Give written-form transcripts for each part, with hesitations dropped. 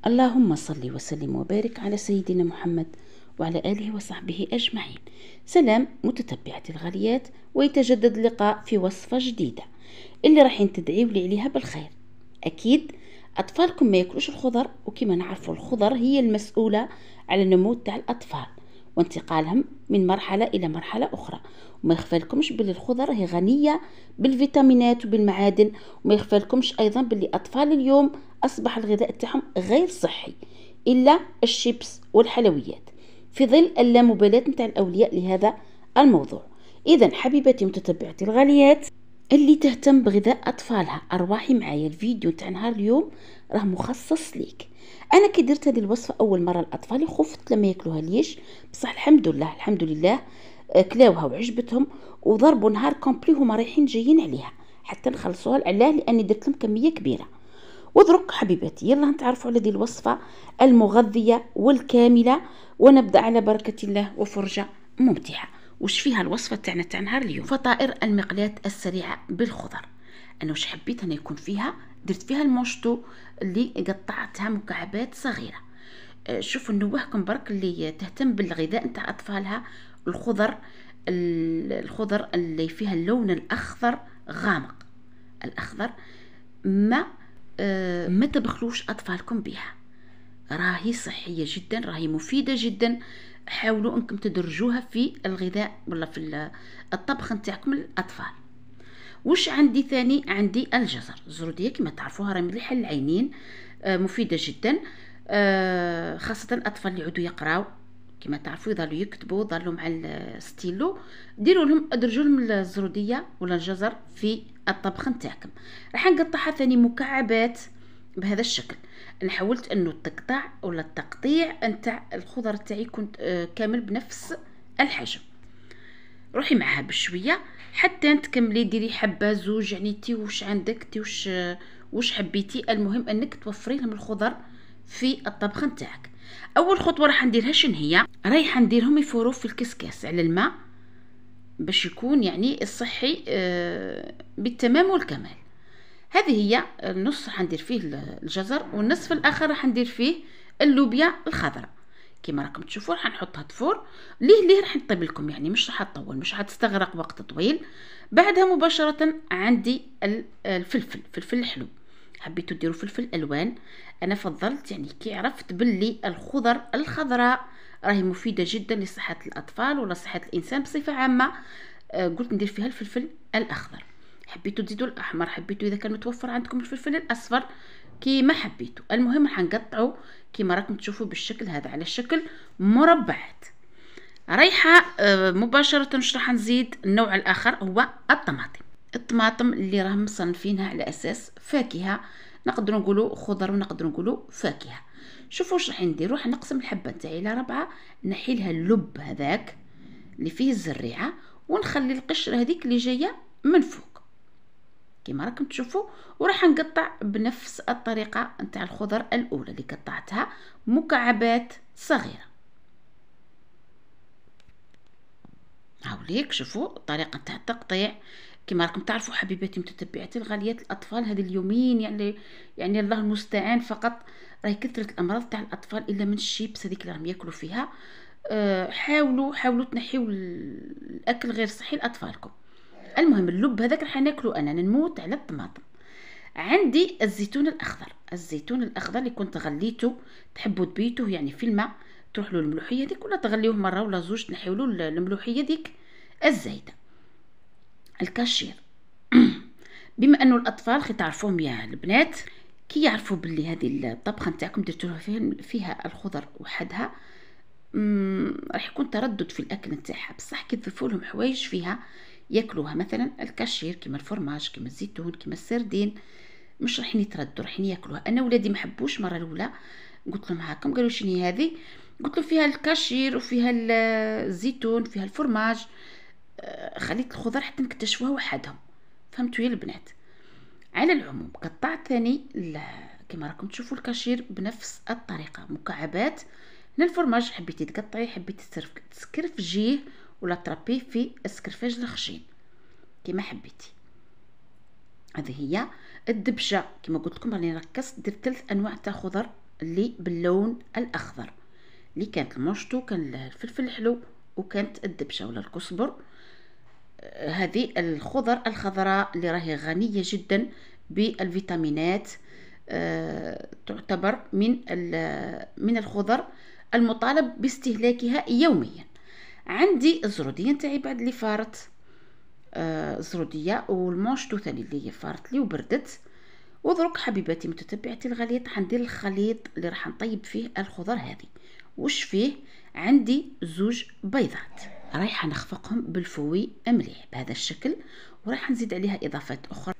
اللهم صل وسلم وبارك على سيدنا محمد وعلى آله وصحبه أجمعين. سلام متتبعة الغاليات، ويتجدد اللقاء في وصفة جديدة اللي راح تدعيوا لي عليها بالخير. أكيد أطفالكم ما يأكلوش الخضر، وكما نعرفوا الخضر هي المسؤولة على النمو تاع الأطفال وانتقالهم من مرحلة إلى مرحلة أخرى. وما يخفالكمش باللي الخضر هي غنية بالفيتامينات وبالمعادن، وما يخفالكمش أيضا باللي أطفال اليوم أصبح الغذاء تاعهم غير صحي إلا الشيبس والحلويات، في ظل اللامبالاة نتاع الأولياء لهذا الموضوع. إذا حبيباتي متتبعتي الغاليات اللي تهتم بغذاء أطفالها، أرواحي معايا الفيديو تاع نهار اليوم راه مخصص ليك. أنا كي درت هذه الوصفة أول مرة لأطفالي خفت لما ياكلوها ليش، بصح الحمد لله الحمد لله كلاوها وعجبتهم وضربوا نهار كومبلي وهما رايحين جايين عليها حتى نخلصوها. علاه؟ لأني درت لهم كمية كبيرة. ودرك حبيباتي يلا نتعرفوا على هذه الوصفة المغذية والكاملة، ونبدأ على بركة الله وفرجة ممتعة. وش فيها الوصفة تاعنا تاع نهار اليوم؟ فطائر المقلاة السريعة بالخضر. أنا وش حبيت أنا يكون فيها، درت فيها الموشتو اللي قطعتها مكعبات صغيرة. شوفوا نوهكم برك اللي تهتم بالغذاء نتاع أطفالها الخضر اللي فيها اللون الأخضر غامق. الأخضر ما تبخلوش أطفالكم بها، راهي صحية جدا، راهي مفيدة جدا. حاولوا أنكم تدرجوها في الغذاء ولا في الطبخ نتاعكم للأطفال. وش عندي ثاني؟ عندي الجزر. الزرودية كما تعرفوها راهي مليحة للعينين، مفيدة جدا، خاصة الأطفال اللي يعودوا يقراو كما تعرفوا يظلوا يكتبوا ظلوا مع الستيلو، ديروا لهم ادرجوا لهم الزرودية ولا الجزر في الطبخ نتاعكم. راح نقطعها ثاني مكعبات بهذا الشكل. انا حاولت انه التقطع ولا التقطيع نتاع الخضر تاعي كنت كامل بنفس الحجم. روحي معها بشويه حتى تكملي، ديري حبه زوج، يعني تي وش عندك تي وش حبيتي. المهم انك توفري لهم الخضر في الطبخ نتاعك. اول خطوه راح نديرها شن هي؟ رايحه نديرهم يفوروا في الكسكاس على الماء باش يكون يعني الصحي بالتمام والكمال. هذه هي النص راح ندير فيه الجزر، والنصف الاخر راح ندير فيه اللوبيا الخضراء. كما راكم تشوفوا راح نحطها تفور. ليه راح نطيب لكم، يعني مش راح تطول، مش راح تستغرق وقت طويل. بعدها مباشره عندي الفلفل الحلو. حبيتوا ديروا فلفل الوان، انا فضلت يعني كي عرفت باللي الخضر الخضراء راهي مفيده جدا لصحه الاطفال ولا صحه الانسان بصفه عامه، قلت ندير فيها الفلفل الاخضر. حبيتوا تزيدوا الاحمر، حبيتوا اذا كان متوفر عندكم الفلفل الاصفر كيما حبيتوا. المهم راح نقطعوا كيما راكم تشوفوا بالشكل هذا على شكل مربعات. رايحه مباشره واش راح نزيد؟ النوع الاخر هو الطماطم اللي راهم مصنفينها على اساس فاكهه، نقدروا نقولوا خضر ونقدروا نقولوا فاكهه. شوفوا واش راح ندير. راح نقسم الحبه تاعي الى 4، نحي لها اللب هذاك اللي فيه الزريعه، ونخلي القشره هذيك اللي جايه من فوق كما راكم تشوفوا. وراح نقطع بنفس الطريقه نتاع الخضر الاولى اللي قطعتها مكعبات صغيره. هاوليك شوفوا الطريقه نتاع التقطيع. كما راكم تعرفوا حبيباتي متتبعاتي الغاليات، الاطفال هذه اليومين يعني الله المستعان، فقط راهي كثره الامراض تاع الاطفال الا من الشيبس هذيك اللي راهم ياكلوا فيها. حاولوا تنحيوا الاكل غير صحي لاطفالكم. المهم اللب هذاك راح ناكله، انا نموت على الطماطم. عندي الزيتون الاخضر اللي كنت غليته، تحبوا تبيتوه يعني في الماء، تروح له الملوحيه ديك ولا تغليوه مره ولا زوج، تنحيوا له الملوحيه ديك الزايده. الكاشير بما انه الاطفال خي تعرفوهم يا البنات، كي يعرفوا باللي هذه الطبخه نتاعكم درتوها فيها الخضر وحدها، راح يكون تردد في الاكل نتاعها. بصح كي تضيفوا لهم حوايج فيها ياكلوها، مثلا الكاشير كيما الفرماج كيما الزيتون كيما السردين، مش راحين يتردوا راحين ياكلوها. انا ولادي ما حبوش مره الاولى، قلت لهم هاكم، قالوا شنو هذه؟ قلت لهم فيها الكاشير وفيها الزيتون فيها الفرماج، خليت الخضر حتى نكتشفوها وحدهم. فهمتوا يا البنات؟ على العموم قطعت ثاني كما راكم تشوفوا الكاشير بنفس الطريقه مكعبات. هنا الفرماج حبيتي تقطعي، حبيتي تسكرفجيه ولا تربيه في السكرفاج الخشين كما حبيتي. هذه هي الدبشه. كما قلت لكم راني ركزت درت 3 انواع تاع خضر اللي باللون الاخضر، اللي كانت المشطو، كان الفلفل الحلو، وكانت الدبشه ولا الكزبر. هذه الخضر الخضراء اللي راهي غنيه جدا بالفيتامينات، تعتبر من الخضر المطالب باستهلاكها يوميا. عندي الزروديه نتاعي بعد اللي فارت، الزروديه والمونشطو ثاني اللي هي فارت لي وبردت. ودرك حبيباتي متتبعتي الغاليات حندير الخليط اللي راح نطيب فيه الخضر هذه. وش فيه؟ عندي 2 بيضات رايحه نخفقهم بالفوي مليح بهذا الشكل، وراح نزيد عليها اضافات اخرى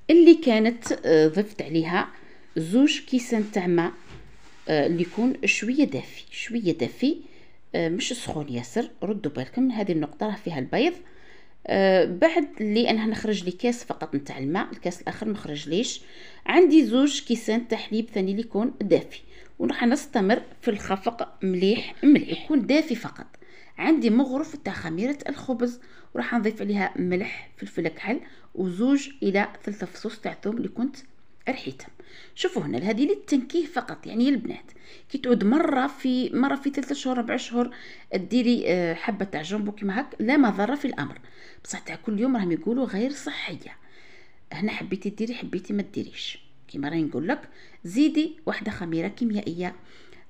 اللي كانت ضفت عليها 2 كيسان تاع ماء اللي يكون شويه دافي شويه دافي، مش سخون ياسر. ردوا بالكم هذه النقطه راه فيها البيض. بعد اللي انا نخرج لي كاس فقط نتاع الماء، الكاس الاخر مخرج ليش. عندي 2 كيسان تاع حليب ثاني اللي يكون دافي، وراح نستمر في الخفق مليح مليح يكون دافي فقط. عندي مغرف تاع خميره الخبز، وراح نضيف عليها ملح فلفل كحل و2 إلى 3 فصوص تاع ثوم اللي كنت رحيتهم. شوفوا هنا هذه للتنكيه فقط، يعني البنات كي تعود مره في 3 شهور 4 شهور ديري حبه تاع جامبو كيما هك، لا مضره في الامر، بصح تاع كل يوم راهم يقولوا غير صحيه. هنا حبيتي ديري حبيتي ما ديريش، كيما راني نقول لك زيدي واحده خميره كيميائيه.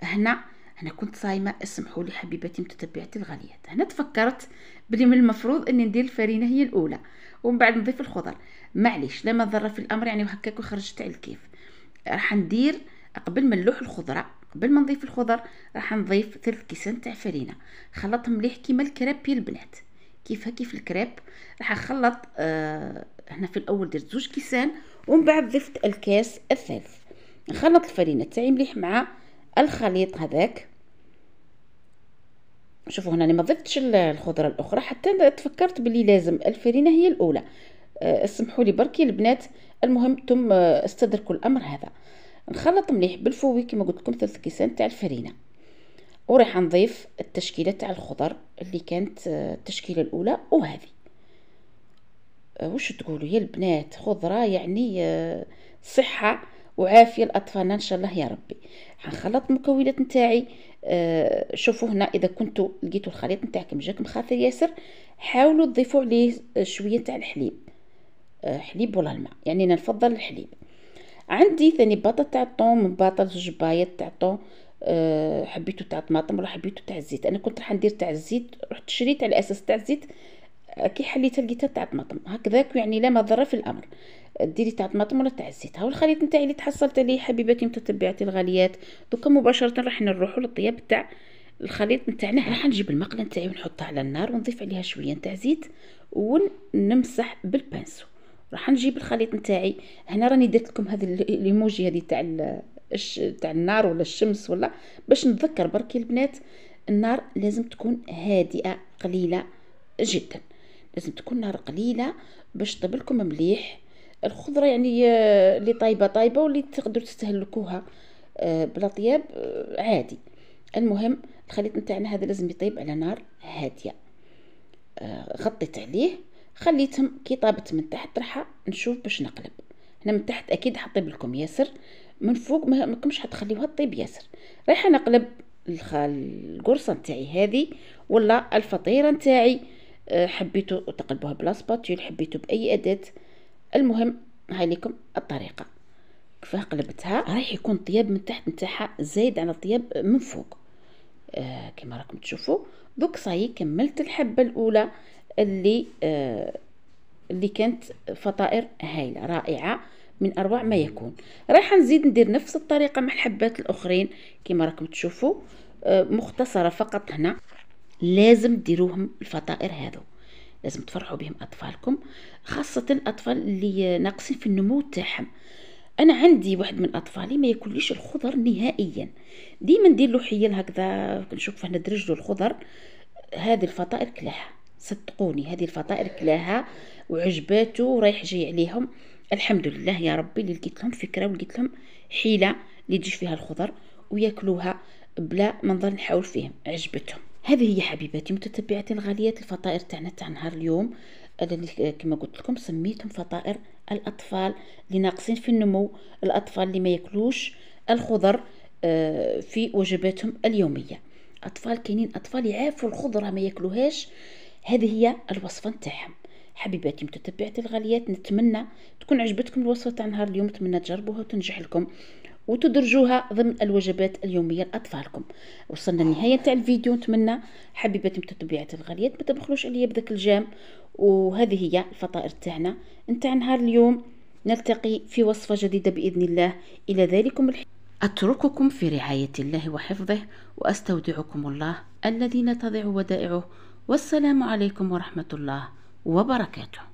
هنا كنت صايمه، اسمحوا لي حبيباتي متتبعتي الغاليات. هنا تفكرت بلي من المفروض اني ندير الفرينه هي الاولى ومن بعد نضيف الخضر، معليش لا مضره في الامر، يعني وهكاك وخرجت على الكيف. راح ندير قبل ما نلوح الخضره، قبل ما نضيف الخضر راح نضيف 3 كيسان تاع فرينه، خلطهم مليح كيما الكريب يا البنات، كيف الكريب. راح نخلط هنا في الاول درت 2 كيسان ومن بعد ضفت الكاس الثالث. نخلط الفرينه تاعي مليح مع الخليط هذاك. شوفوا هنا انا ما ضفتش الخضره الاخرى حتى تفكرت بلي لازم الفرينه هي الاولى. اسمحوا لي بركي البنات، المهم انتم استدركوا الامر هذا. نخلط مليح بالفوي كما قلت لكم 3 كيسان تاع الفرينه، وراح نضيف التشكيله تاع الخضر اللي كانت التشكيله الاولى وهذه. وش تقولوا يا البنات؟ خضره يعني صحه وعافيه لاطفالنا ان شاء الله يا ربي. حنخلط المكونات نتاعي. شوفوا هنا اذا كنتوا لقيتوا الخليط نتاعكم جاكم خاثر ياسر، حاولوا تضيفوا عليه شويه تاع الحليب، حليب ولا الماء، يعني انا نفضل الحليب. عندي ثاني باطه تاع الطوم، باطه 2 بايات تاع الطوم، حبيتو تاع طماطم ولا حبيتو تاع الزيت. انا كنت راح ندير تاع الزيت، رحت شريت على اساس تاع الزيت، كي حليتها لقيتها تاع طماطم هكذاك، يعني لا مضره في الامر. ديري تاع طماطم ولا تاع الزيت. هاو الخليط نتاعي اللي تحصلت عليه حبيباتي متتبعاتي الغاليات. دوكا مباشره راح نروحوا للطياب تاع الخليط نتاعنا. راح نجيب المقله نتاعي ونحطها على النار ونضيف عليها شويه نتاع زيت ونمسح بالبانسو. راح نجيب الخليط نتاعي. هنا راني درت لكم هذه الايموجي هذه تاع النار ولا الشمس، ولا باش نتذكر بركي البنات النار لازم تكون هادئه قليله جدا، لازم تكون نار قليله باش طيب لكم مليح الخضره، يعني اللي طايبه واللي تقدروا تستهلكوها بلا طياب عادي. المهم الخليط نتاعنا هذا لازم يطيب على نار هاديه. غطيت عليه خليتهم كي طابت من تحت راح نشوف باش نقلب. هنا من تحت اكيد حطيب لكم ياسر، من فوق ما كمش حتخليوها تطيب ياسر. رايحه نقلب القرصه نتاعي هذه ولا الفطيره نتاعي، حبيتوا تقلبوها بلا سباتول، حبيتوا باي اداه. المهم هاي لكم الطريقه كيف قلبتها. راح يكون طياب من تحت نتاعها زايد على الطياب من فوق كما راكم تشوفوا. دوك صاي كملت الحبه الاولى اللي كانت فطائر هايله رائعه من اروع ما يكون. راح نزيد ندير نفس الطريقه مع الحبات الاخرين كما راكم تشوفوا، مختصره فقط. هنا لازم ديروهم الفطائر هذو، لازم تفرحوا بهم اطفالكم، خاصه الاطفال اللي ناقصين في النمو تاعهم. انا عندي واحد من اطفالي ما ياكلش الخضر نهائيا، ديما ندير له حيل هكذا، نشوف هنا درج له الخضر. هذه الفطائر كلاها، صدقوني هذه الفطائر كلاها وعجباته ورايح جاي عليهم. الحمد لله يا ربي اللي لقيت لهم فكره ولقيت لهم حيله اللي تجي فيها الخضر وياكلوها بلا ما نظل نحاول فيهم، عجبتهم. هذه هي حبيباتي متتبعاتي الغاليات الفطائر تاعنا تاع نهار اليوم، اللي كما قلت لكم سميتهم فطائر الاطفال اللي ناقصين في النمو، الاطفال اللي ما ياكلوش الخضر في وجباتهم اليومية. أطفال كاينين أطفال يعافوا الخضرة ما ياكلوهاش، هذه هي الوصفة نتاعهم. حبيباتي متتبعتي الغاليات، نتمنى تكون عجبتكم الوصفة تاع نهار اليوم، نتمنى تجربوها وتنجح لكم وتدرجوها ضمن الوجبات اليومية لأطفالكم. وصلنا لنهاية تاع الفيديو، نتمنى حبيباتي متتبعتي الغاليات ما تبخلوش عليا بذاك الجام. وهذه هي الفطائر تاعنا نتاع نهار اليوم، نلتقي في وصفة جديدة بإذن الله. إلى ذلكم أترككم في رعاية الله وحفظه، وأستودعكم الله الذي لا تضيع ودائعه. والسلام عليكم ورحمة الله وبركاته.